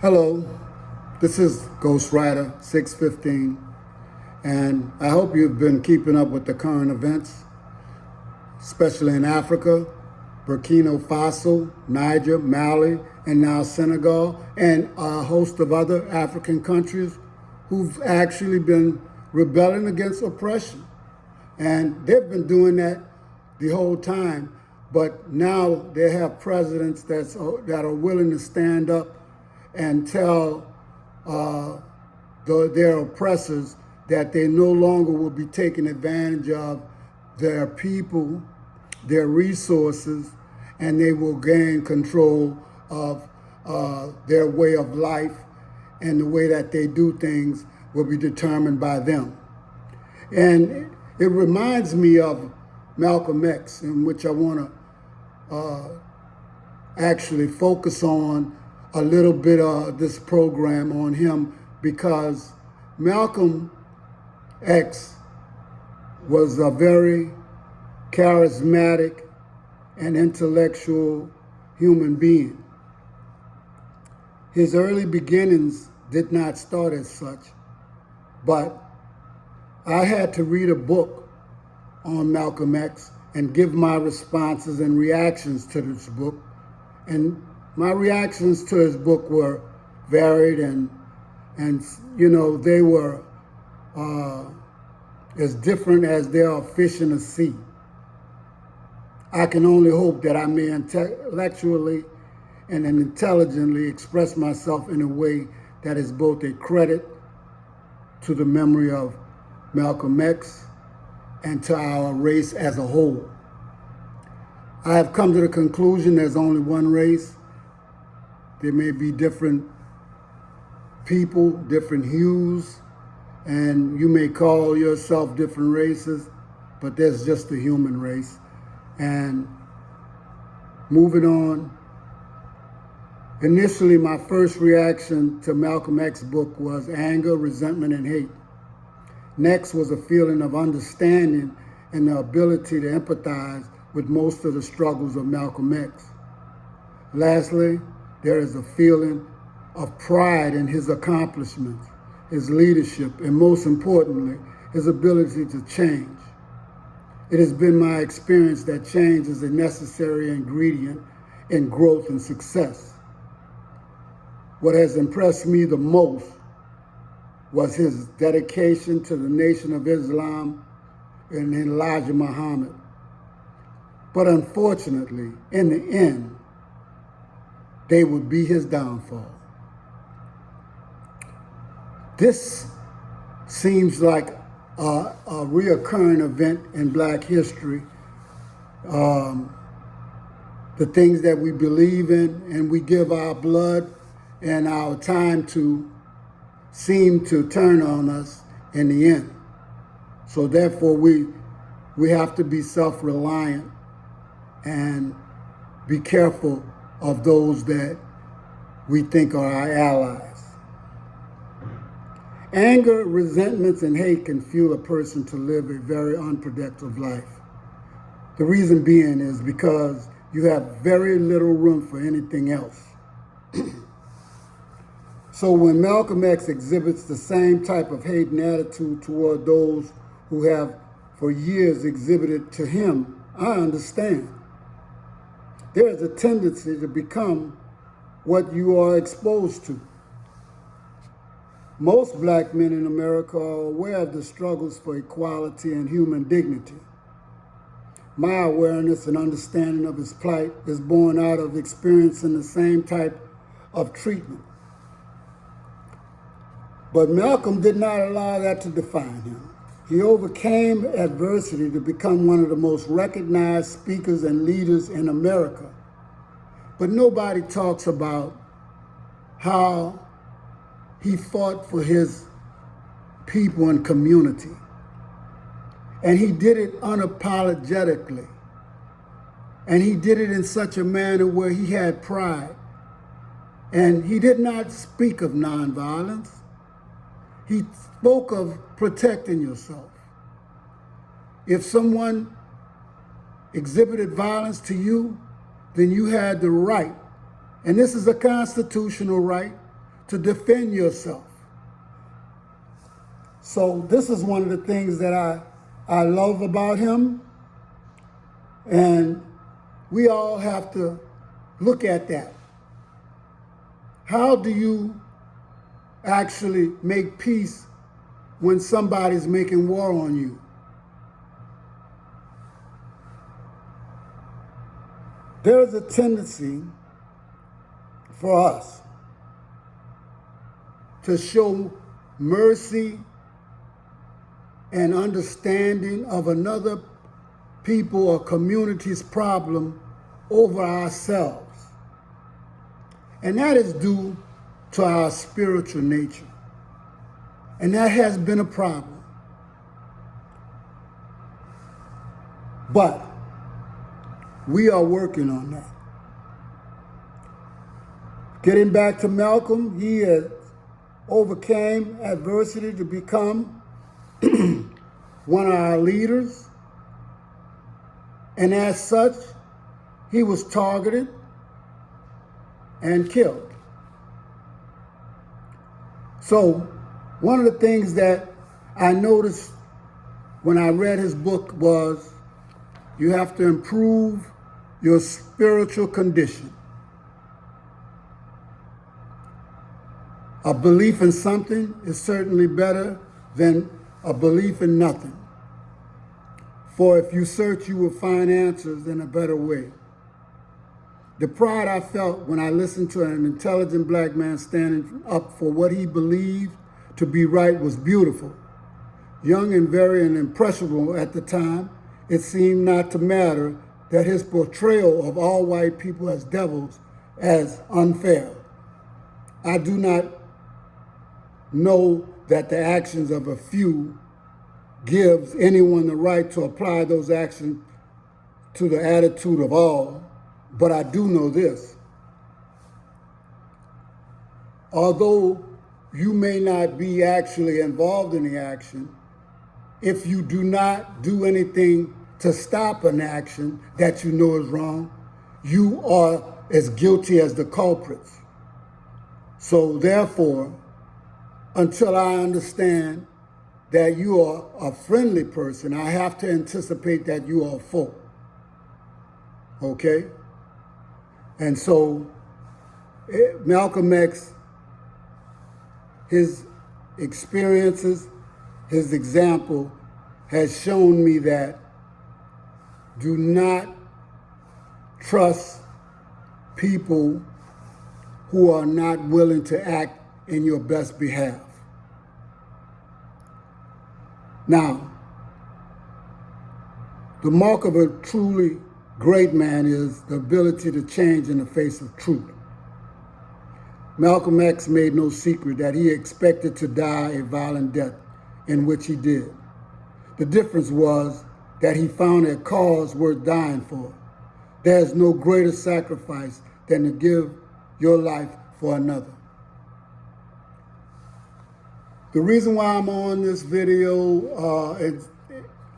Hello, this is Ghost Rider 615, and I hope you've been keeping up with the current events, especially in Africa, Burkina Faso, Niger, Mali, and now Senegal, and a host of other African countries who've actually been rebelling against oppression. And they've been doing that the whole time, but now they have presidents that are willing to stand up and tell their oppressors that they no longer will be taking advantage of their people, their resources, and they will gain control of their way of life, and the way that they do things will be determined by them. And it reminds me of Malcolm X, in which I want to actually focus on a little bit of this program on him, because Malcolm X was a very charismatic and intellectual human being. His early beginnings did not start as such, but I had to read a book on Malcolm X and give my responses and reactions to this book. And my reactions to his book were varied, and they were as different as there are fish in the sea. I can only hope that I may intellectually and intelligently express myself in a way that is both a credit to the memory of Malcolm X and to our race as a whole. I have come to the conclusion there's only one race. There may be different people, different hues, and you may call yourself different races, but there's just the human race. And moving on, initially my first reaction to Malcolm X's book was anger, resentment, and hate. Next was a feeling of understanding and the ability to empathize with most of the struggles of Malcolm X. Lastly, there is a feeling of pride in his accomplishments, his leadership, and most importantly, his ability to change. It has been my experience that change is a necessary ingredient in growth and success. What has impressed me the most was his dedication to the Nation of Islam and Elijah Muhammad. But unfortunately, in the end, they would be his downfall. This seems like a reoccurring event in Black history. The things that we believe in and we give our blood and our time to seem to turn on us in the end. So therefore, we have to be self-reliant and be careful of those that we think are our allies. Anger, resentments, and hate can fuel a person to live a very unproductive life. The reason being is because you have very little room for anything else. So when Malcolm X exhibits the same type of hate and attitude toward those who have for years exhibited to him, I understand. There is a tendency to become what you are exposed to. Most Black men in America are aware of the struggles for equality and human dignity. My awareness and understanding of his plight is born out of experiencing the same type of treatment. But Malcolm did not allow that to define him. He overcame adversity to become one of the most recognized speakers and leaders in America. But nobody talks about how he fought for his people and community. And he did it unapologetically. And he did it in such a manner where he had pride. And he did not speak of nonviolence. He spoke of protecting yourself. If someone exhibited violence to you, then you had the right, and this is a constitutional right, to defend yourself. So this is one of the things that I love about him. And we all have to look at that. How do you actually make peace when somebody's making war on you? There's a tendency for us to show mercy and understanding of another people or community's problem over ourselves. And that is due to our spiritual nature. And that has been a problem. But we are working on that. Getting back to Malcolm, he has overcame adversity to become one of our leaders. And as such, he was targeted and killed. So one of the things that I noticed when I read his book was you have to improve your spiritual condition. A belief in something is certainly better than a belief in nothing. For if you search, you will find answers in a better way. The pride I felt when I listened to an intelligent black man standing up for what he believed to be right was beautiful. Young and very impressionable at the time, it seemed not to matter that his portrayal of all white people as devils as unfair. I do not know that the actions of a few gives anyone the right to apply those actions to the attitude of all, but I do know this. Although you may not be actually involved in the action, if you do not do anything to stop an action that you know is wrong, you are as guilty as the culprits. So therefore, until I understand that you are a friendly person, I have to anticipate that you are a foe. Okay? And so Malcolm X, his experiences, his example has shown me that do not trust people who are not willing to act in your best behalf. Now, the mark of a truly great man is the ability to change in the face of truth. Malcolm X made no secret that he expected to die a violent death, in which he did. The difference was that he found a cause worth dying for. There is no greater sacrifice than to give your life for another. The reason why I'm on this video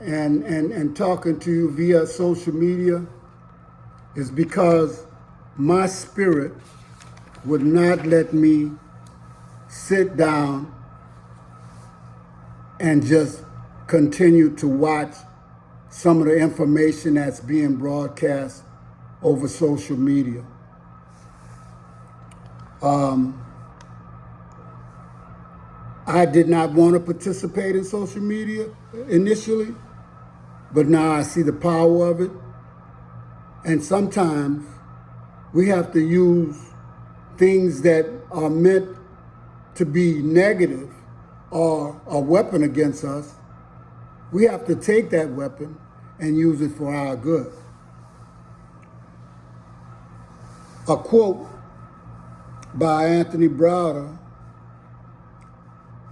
and talking to you via social media is because my spirit would not let me sit down and just continue to watch some of the information that's being broadcast over social media. I did not want to participate in social media initially, but now I see the power of it. And sometimes we have to use things that are meant to be negative or a weapon against us. We have to take that weapon and use it for our good. A quote by Anthony Browder,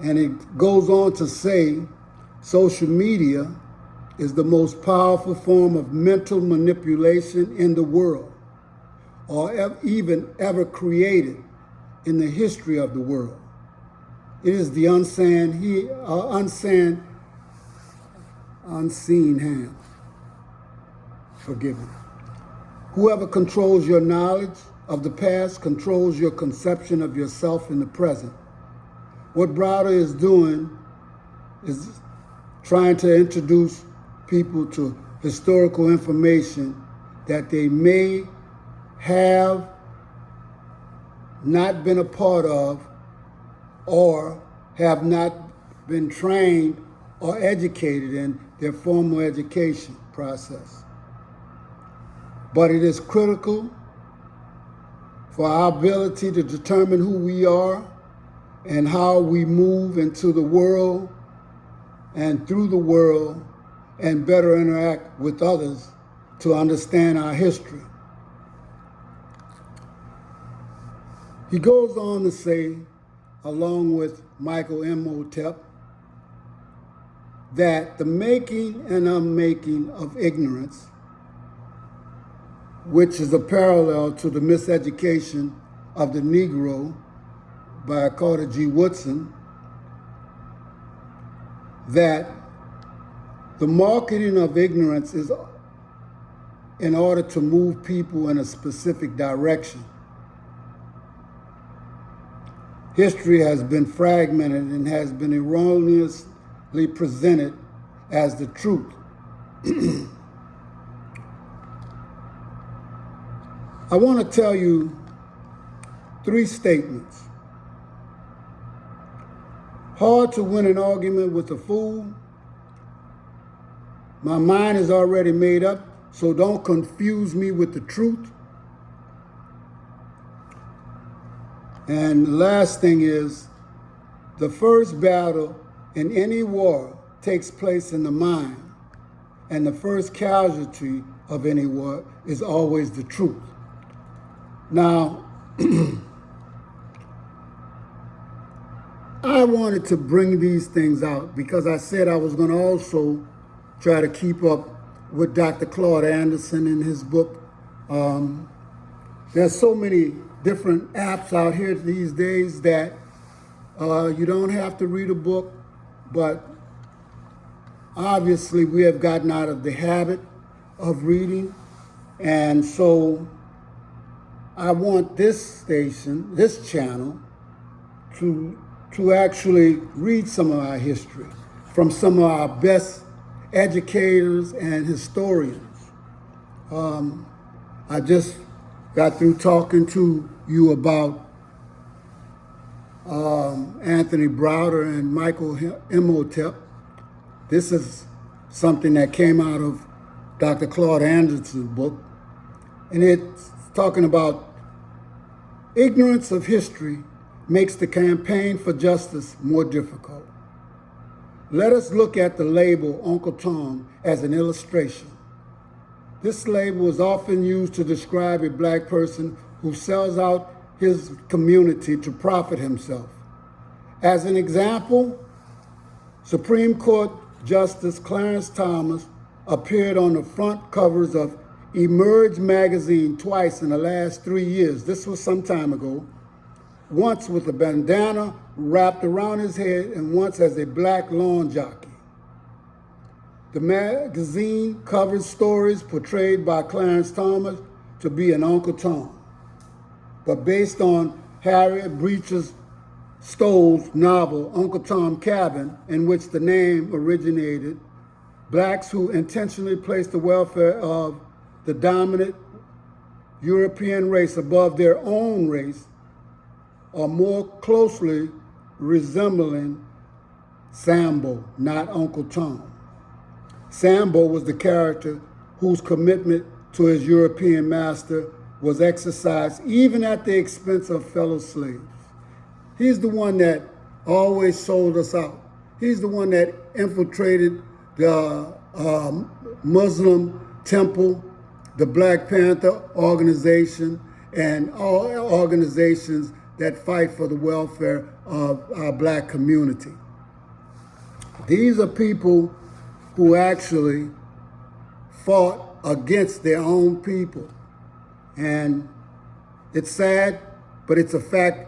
and it goes on to say, social media is the most powerful form of mental manipulation in the world, or even ever created in the history of the world. It is the unseen hand. Forgive me. Whoever controls your knowledge of the past controls your conception of yourself in the present. What Browder is doing is trying to introduce people to historical information that they may have not been a part of or have not been trained or educated in their formal education process. But it is critical for our ability to determine who we are and how we move into the world and through the world and better interact with others to understand our history. He goes on to say, along with Michael Imhotep, that the making and unmaking of ignorance, which is a parallel to the miseducation of the Negro by Carter G. Woodson, that the marketing of ignorance is in order to move people in a specific direction. History has been fragmented and has been erroneously presented as the truth. I want to tell you 3 statements. Hard to win an argument with a fool. My mind is already made up, so don't confuse me with the truth. And the last thing is, the first battle in any war takes place in the mind, and the first casualty of any war is always the truth. Now, I wanted to bring these things out because I said I was going to also try to keep up with Dr. Claud Anderson in his book. There's so many different apps out here these days that you don't have to read a book, but obviously we have gotten out of the habit of reading, and so I want this station, this channel, to actually read some of our history from some of our best educators and historians. I just got through talking to you about Anthony Browder and Michael Imhotep. This is something that came out of Dr. Claud Anderson's book, and it's talking about ignorance of history makes the campaign for justice more difficult. Let us look at the label Uncle Tom as an illustration. This label is often used to describe a black person who sells out his community to profit himself. As an example, Supreme Court Justice Clarence Thomas appeared on the front covers of Emerge magazine twice in the last 3 years. This was some time ago. Once with a bandana wrapped around his head and once as a black lawn jockey. The magazine covers stories portrayed by Clarence Thomas to be an Uncle Tom, but based on Harriet Beecher Stowe's novel, Uncle Tom Cabin, in which the name originated, blacks who intentionally placed the welfare of the dominant European race above their own race are more closely resembling Sambo, not Uncle Tom. Sambo was the character whose commitment to his European master was exercised even at the expense of fellow slaves. He's the one that always sold us out. He's the one that infiltrated the Muslim temple, the Black Panther organization, and all organizations that fight for the welfare of our black community. These are people who actually fought against their own people. And it's sad, but it's a fact,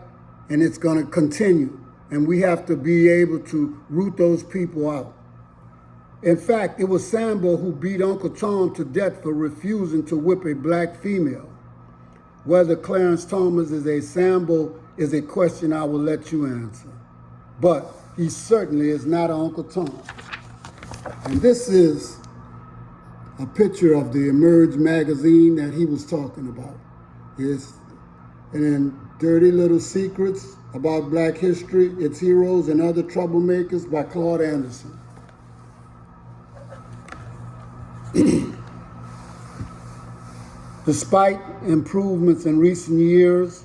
and it's going to continue. And we have to be able to root those people out. In fact, it was Sambo who beat Uncle Tom to death for refusing to whip a black female. Whether Clarence Thomas is a Sambo is a question I will let you answer. But he certainly is not Uncle Tom. And this is a picture of the Emerge magazine that he was talking about. And in Dirty Little Secrets About Black History, Its Heroes, and Other Troublemakers by Claud Anderson. Despite improvements in recent years,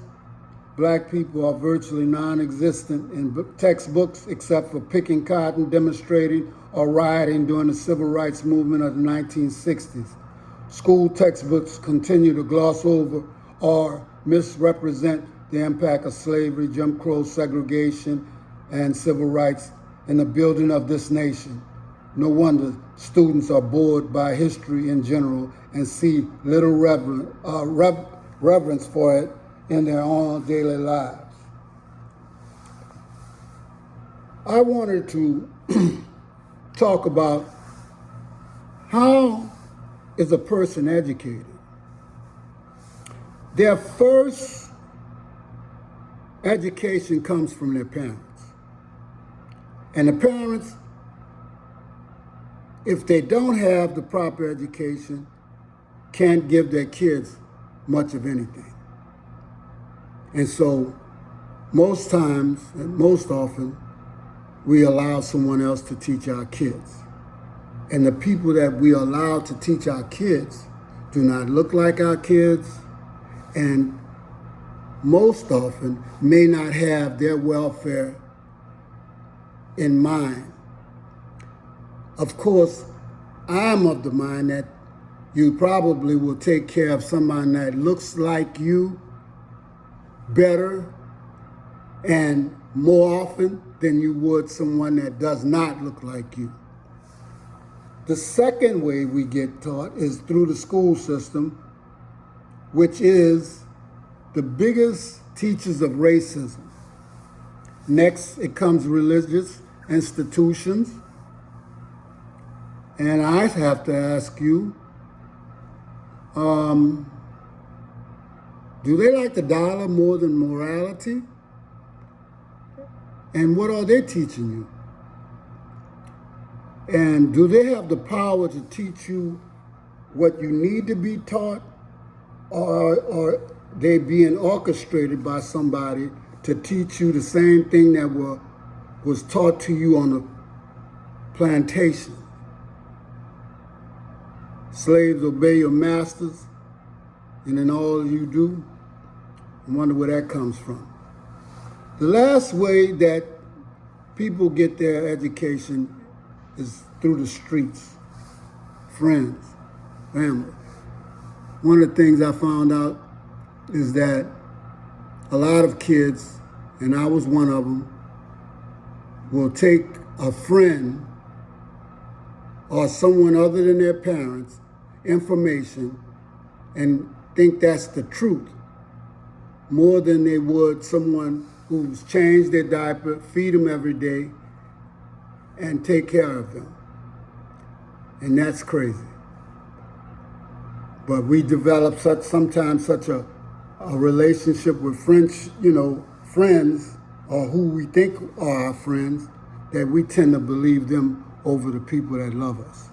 black people are virtually non-existent in textbooks except for picking cotton, demonstrating, or rioting during the civil rights movement of the 1960s. School textbooks continue to gloss over or misrepresent the impact of slavery, Jim Crow, segregation, and civil rights in the building of this nation. No wonder students are bored by history in general and see little reverence for it in their own daily lives. I wanted to talk about how is a person educated. Their first education comes from their parents. And the parents, if they don't have the proper education, can't give their kids much of anything. And so most times, and most often, we allow someone else to teach our kids. And the people that we allow to teach our kids do not look like our kids, and most often may not have their welfare in mind. Of course, I'm of the mind that you probably will take care of someone that looks like you better and more often than you would someone that does not look like you. The second way we get taught is through the school system, which is the biggest teachers of racism. Next, it comes religious institutions. And I have to ask you, do they like the dollar more than morality? And what are they teaching you? And do they have the power to teach you what you need to be taught, or are they being orchestrated by somebody to teach you the same thing that was taught to you on the plantation? Slaves obey your masters, and in all you do. I wonder where that comes from. The last way that people get their education is through the streets, friends, family. One of the things I found out is that a lot of kids, and I was one of them, will take a friend or someone other than their parents' information and think that's the truth more than they would someone who's changed their diaper, feed them every day, and take care of them. And that's crazy. But we develop sometimes such a relationship with friends, or who we think are our friends, that we tend to believe them over the people that love us.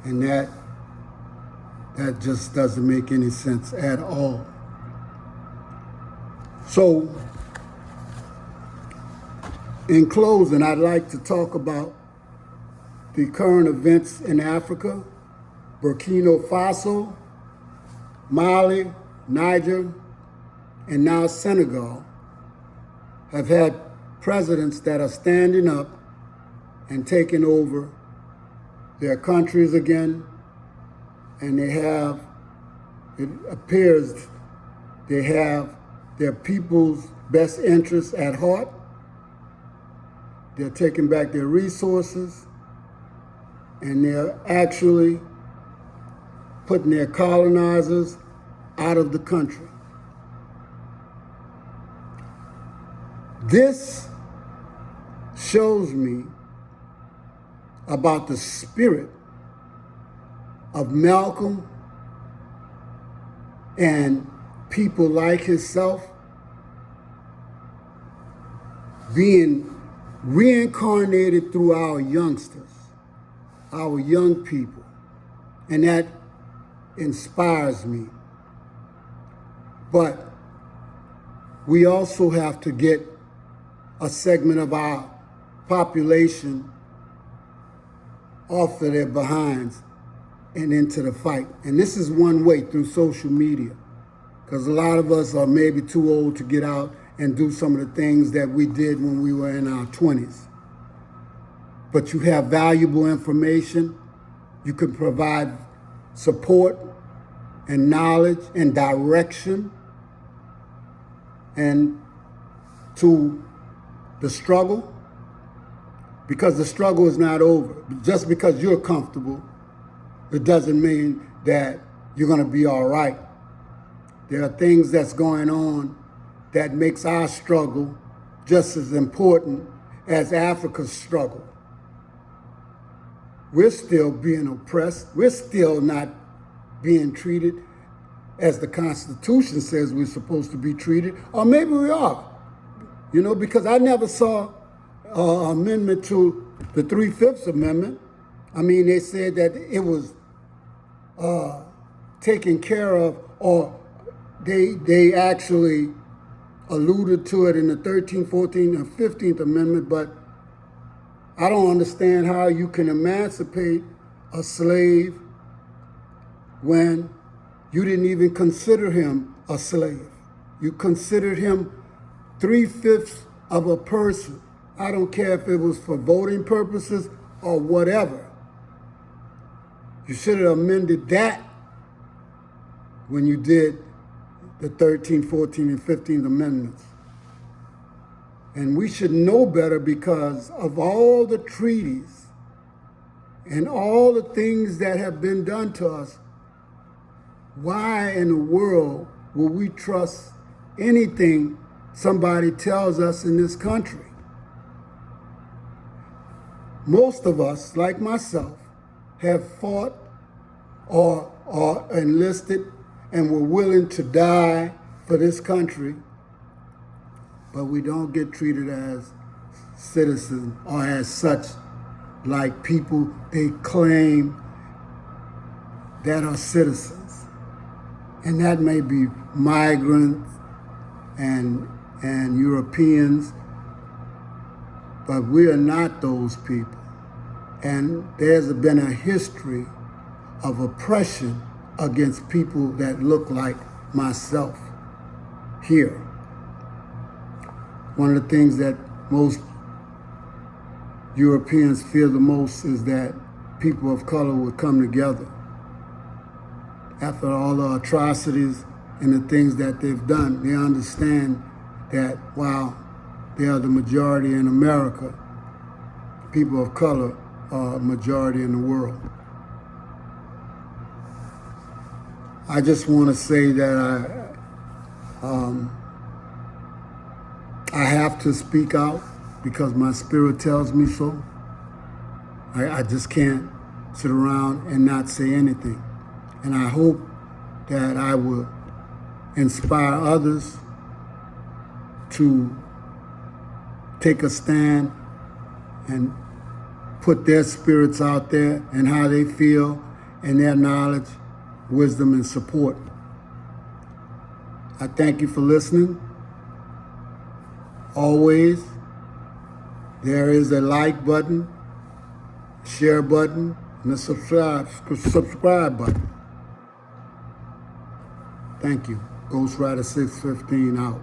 And that just doesn't make any sense at all. So, in closing, I'd like to talk about the current events in Africa, Burkina Faso, Mali, Niger, and now Senegal have had presidents that are standing up and taking over their countries again, and it appears they have their people's best interests at heart. They're taking back their resources, and they're actually putting their colonizers out of the country. This shows me about the spirit of Malcolm and people like himself being reincarnated through our youngsters, our young people. And that inspires me. But we also have to get a segment of our population off of their behinds and into the fight. And this is one way, through social media, because a lot of us are maybe too old to get out and do some of the things that we did when we were in our 20s. But you have valuable information. You can provide support and knowledge and direction and to the struggle, because the struggle is not over. Just because you're comfortable, it doesn't mean that you're going to be all right. There are things that's going on that makes our struggle just as important as Africa's struggle. We're still being oppressed. We're still not being treated as the Constitution says we're supposed to be treated, or maybe we are, because I never saw an amendment to the 3/5 Amendment. I mean, they said that it was taken care of, or they actually alluded to it in the 13th, 14th, and 15th Amendment, but I don't understand how you can emancipate a slave when you didn't even consider him a slave. You considered him 3/5 of a person. I don't care if it was for voting purposes or whatever. You should have amended that when you did the 13th, 14th, and 15th Amendments. And we should know better because of all the treaties and all the things that have been done to us. Why in the world will we trust anything somebody tells us in this country? Most of us, like myself, have fought or enlisted and were willing to die for this country, but we don't get treated as citizens or as such like people they claim that are citizens. And that may be migrants and Europeans, but we are not those people. And there's been a history of oppression against people that look like myself here. One of the things that most Europeans fear the most is that people of color would come together. After all the atrocities and the things that they've done, they understand that while they are the majority in America, people of color are a majority in the world. I just want to say that I have to speak out because my spirit tells me so. I just can't sit around and not say anything. And I hope that I will inspire others to take a stand and put their spirits out there and how they feel and their knowledge, wisdom, and support. I thank you for listening. Always, there is a like button, share button, and a subscribe button. Thank you. Ghostwriter 615 out.